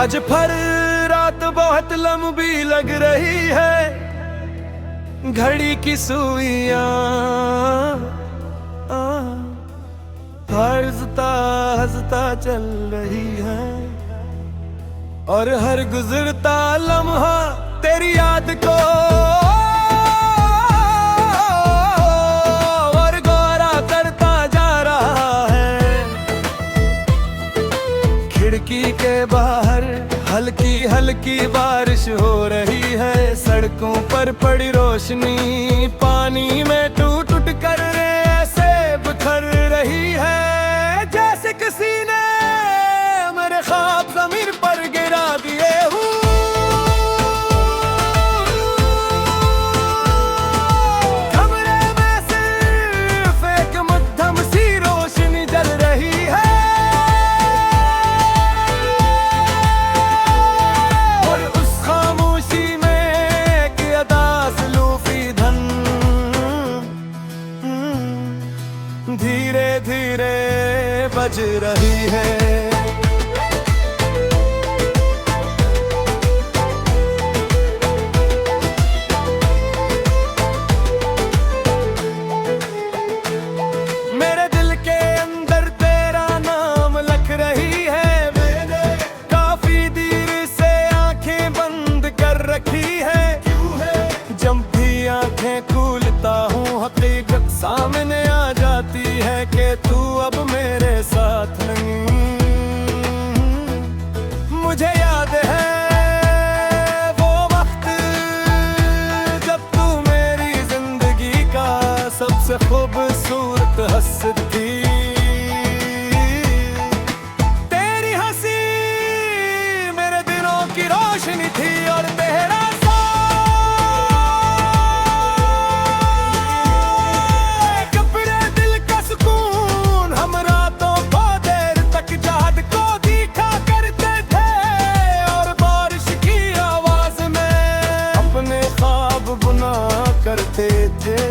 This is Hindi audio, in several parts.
आज फर रात बहुत लंबी लग रही है, घड़ी की सुइयां हंसता हंसता चल रही है, और हर गुजरता लम्हा तेरी याद को और गौरा करता जा रहा है। खिड़की के बाहर हल्की हल्की बारिश हो रही है, सड़कों पर पड़ी रोशनी पानी में टूट टूट कर ऐसे बिखर रही है, जैसे किसी ने मेरे ख्वाब ज़मीन पर गिरा दिए हूँ। कमरे में सिर्फ एक मध्यम सी रोशनी जल रही है, और उस खामोशी में एक अदास लूफी धन धीरे धीरे बज रही है। मेरे दिल के अंदर तेरा नाम लिख रही है, मैंने काफी देर से आंखें बंद कर रखी है। क्यों है जब भी आंखें खोलता हूँ हकीकत सामने आ जाती है कि तू अब मेरे साथ नहीं। मुझे याद है वो वक्त जब तू मेरी जिंदगी का सबसे खूबसूरत हस्ती थी। तेरी हंसी मेरे दिलों की रोशनी थी, और तेरा कपड़े दिल का सुकून हम रातों को देर तक चाहत को दिखा करते थे, और बारिश की आवाज में अपने ख्वाब बुना करते थे।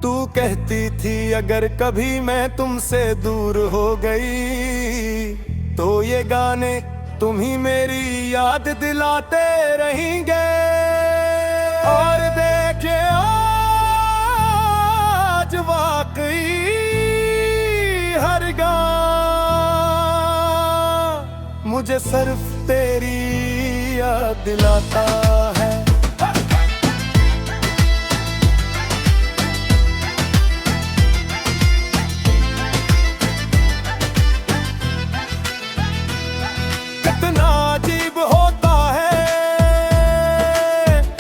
तू कहती थी अगर कभी मैं तुमसे दूर हो गई तो ये गाने तुम ही मेरी याद दिलाते रहेंगे। और देखे आज वाकई हर गाँव मुझे सिर्फ तेरी याद दिलाता है। कितना अजीब होता है,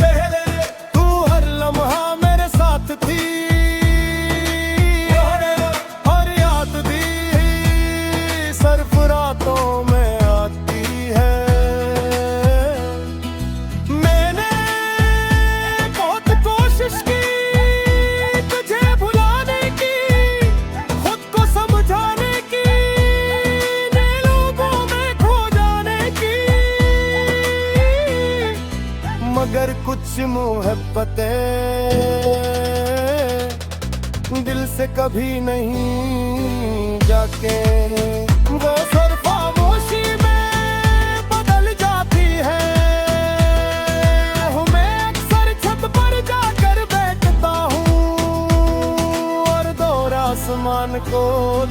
पहले तू हर लम्हा मेरे साथ थी, और याद भी सिर्फ रातों में आती है। मैंने बहुत कोशिश की तुझे भुलाने की, खुद को समझाने की, मगर कुछ मोहब्बतें दिल से कभी नहीं जाके वो सिर्फ खामोशी में बदल जाती है। मैं अक्सर छत पर जाकर बैठता हूँ और दूर आसमान को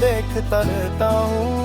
देखता रहता हूँ।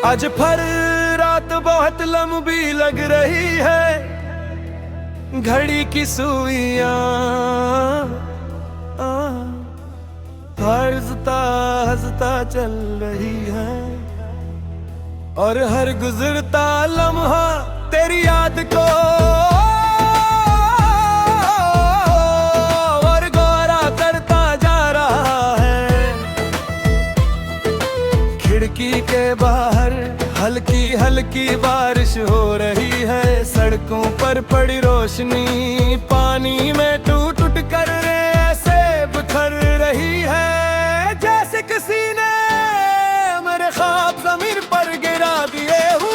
आज फर रात बहुत लंबी लग रही है, घड़ी की सुइयां हंसता हंसता चल रही है, और हर गुजरता लम्हा तेरी याद को और गौरा करता जा रहा है। खिड़की के बाहर हल्की हल्की बारिश हो रही है, सड़कों पर पड़ी रोशनी पानी में टूट टूट कर ऐसे बिखर रही है, जैसे किसी ने मेरे ख्वाब ज़मीन पर गिरा दिए हूँ।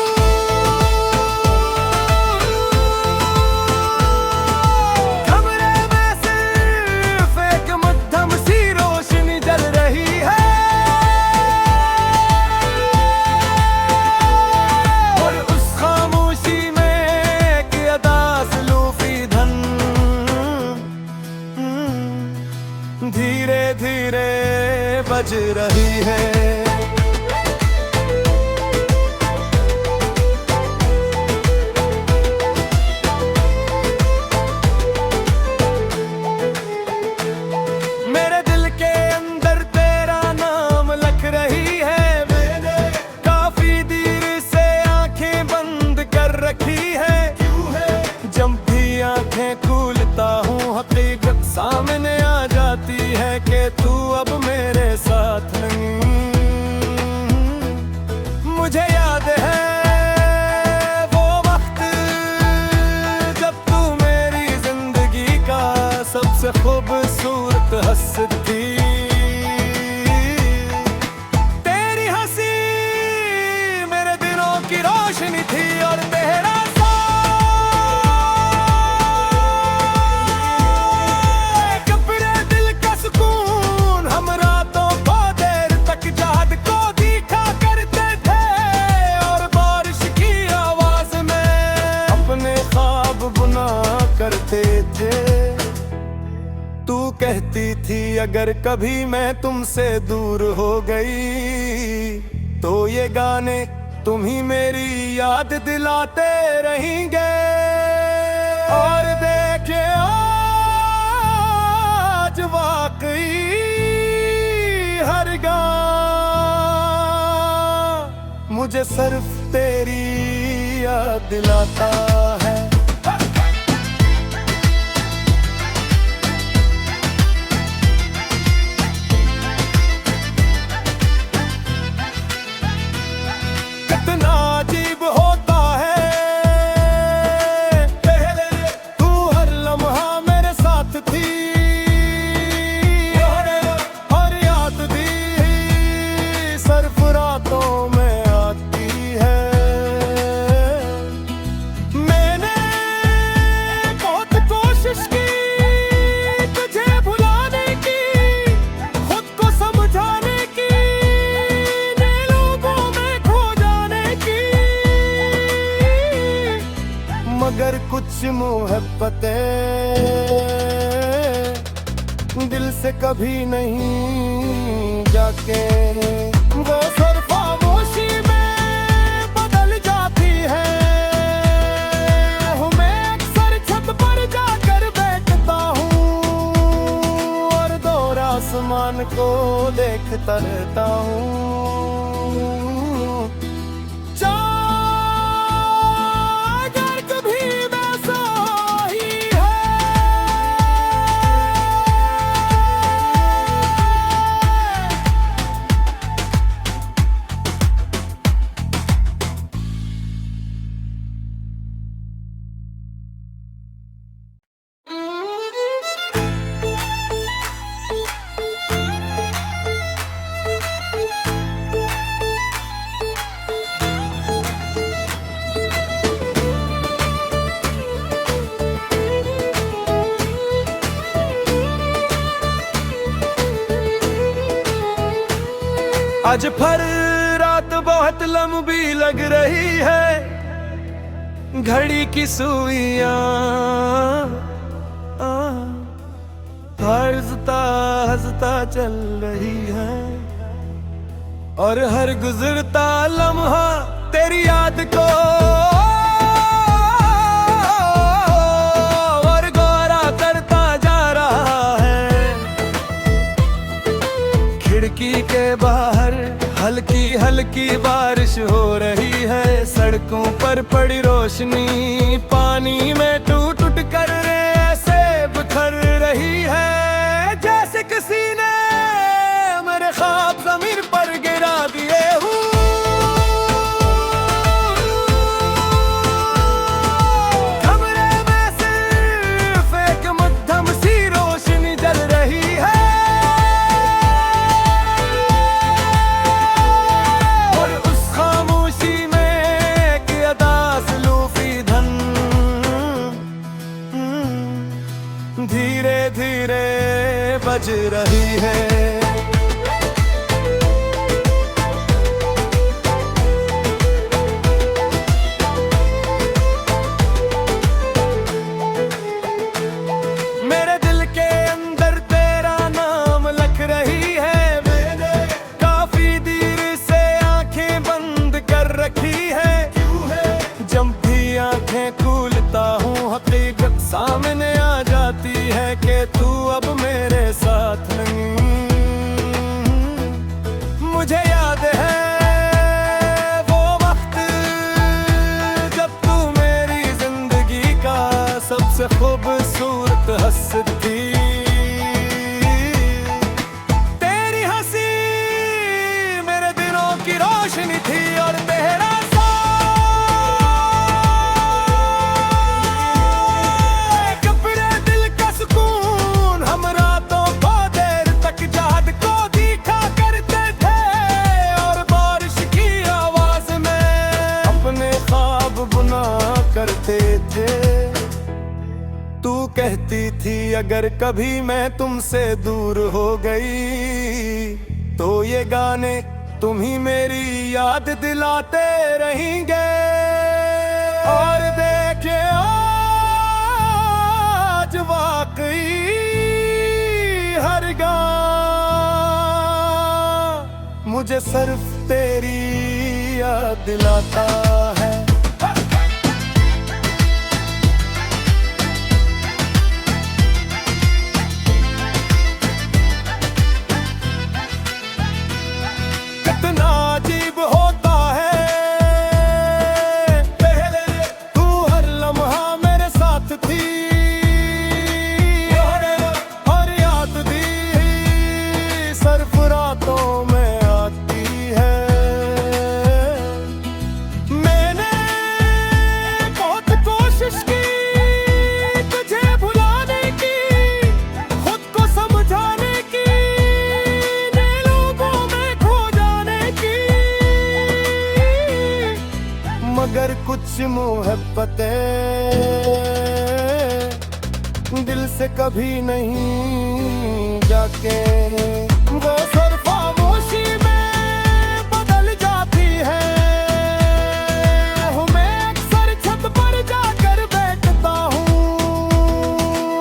कमरे में सिर्फ एक मध्यम सी रोशनी जल रही है और उस खामोशी में एक अदास लूफी धन धीरे धीरे बज रही है। मेरे दिल के अंदर तेरा नाम लिख रही है, मैंने काफी देर से आंखें बंद कर रखी है। क्यों है जब भी आंखें खोलता हूँ हकीकत सामने आ जाती है कि तू अब मेरे साथ नहीं। मुझे याद है वो वक्त जब तू मेरी जिंदगी का सबसे खूबसूरत हस्ती थी। तेरी हंसी मेरे दिलों की रोशनी थी और तेरा कपड़े दिल का सुकून। हम रातों को देर तक चाहत को दिखा करते थे और बारिश की आवाज में अपने ख्वाब बुना करते थे। तू कहती थी अगर कभी मैं तुमसे दूर हो गई तो ये गाने तुम ही मेरी याद दिलाते रहेंगे। और देखे आज वाकई हर गाना मुझे सिर्फ तेरी याद दिलाता है। कितना अजीब होता है पहले तू हर लम्हा मेरे साथ थी और याद भी सिर्फ रातों में आती है। मैंने बहुत कोशिश की तुझे भुलाने की, खुद को समझाने की, मगर कुछ मोहब्बतें दिल से कभी नहीं जाके वो सिर्फ खामोशी में बदल जाती है। मैं अक्सर छत पर जाकर बैठता हूँ और दूर आसमान को देखता रहता हूँ। आज फिर रात बहुत लंबी लग रही है, घड़ी की सुइयां हंसता हंसता चल रही है और हर गुजरता लम्हा तेरी याद को और गौरा करता जा रहा है। खिड़की के बाहर हल्की हल्की बारिश हो रही है, सड़कों पर पड़ी रोशनी पानी में टूट टूट कर ऐसे बिखर रही है, जैसे किसी ने मेरे ख्वाब जमीन पर गिरा दिए हूँ। कमरे में सिर्फ एक मध्यम सी रोशनी जल रही है, और उस खामोशी में एक अदास लूफी धन धीरे धीरे बज रही है। मेरे दिल के अंदर तेरा नाम लिख रही है, मैंने काफी देर से आंखें बंद कर रखी है। क्यों है जब भी आंखें खोलता हूँ हकीकत सामने आ जाती है कि तू अब मेरे साथ नहीं। मुझे याद है वो वक्त जब तू मेरी जिंदगी का सबसे खूबसूरत हस्ती थी। तेरी हंसी मेरे दिनों की रोशनी थी, और तेरा कपड़े दिल का सुकून हम रातों को देर तक याद को दिखा करते थे, और बारिश की आवाज में अपने ख्वाब बुना करते थे। तू कहती थी अगर कभी मैं तुमसे दूर हो गई तो ये गाने तुम ही मेरी याद दिलाते रहेंगे। और देखे आज वाकई हर गाना मुझे सिर्फ तेरी याद दिलाता है। कितना अजीब होता है, पहले तू हर लम्हा मेरे साथ थी, और याद भी सिर्फ रातों में आती है। मैंने बहुत कोशिश की तुझे भुलाने की, खुद को समझाने की, नए लोगों में खो जाने की, मगर कुछ मोहब्बतें दिल से कभी नहीं जाके वो सिर्फ खामोशी में बदल जाती है। मैं अक्सर छत पर जाकर बैठता हूँ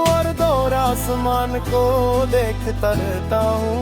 और दूर आसमान को देखता रहता हूँ।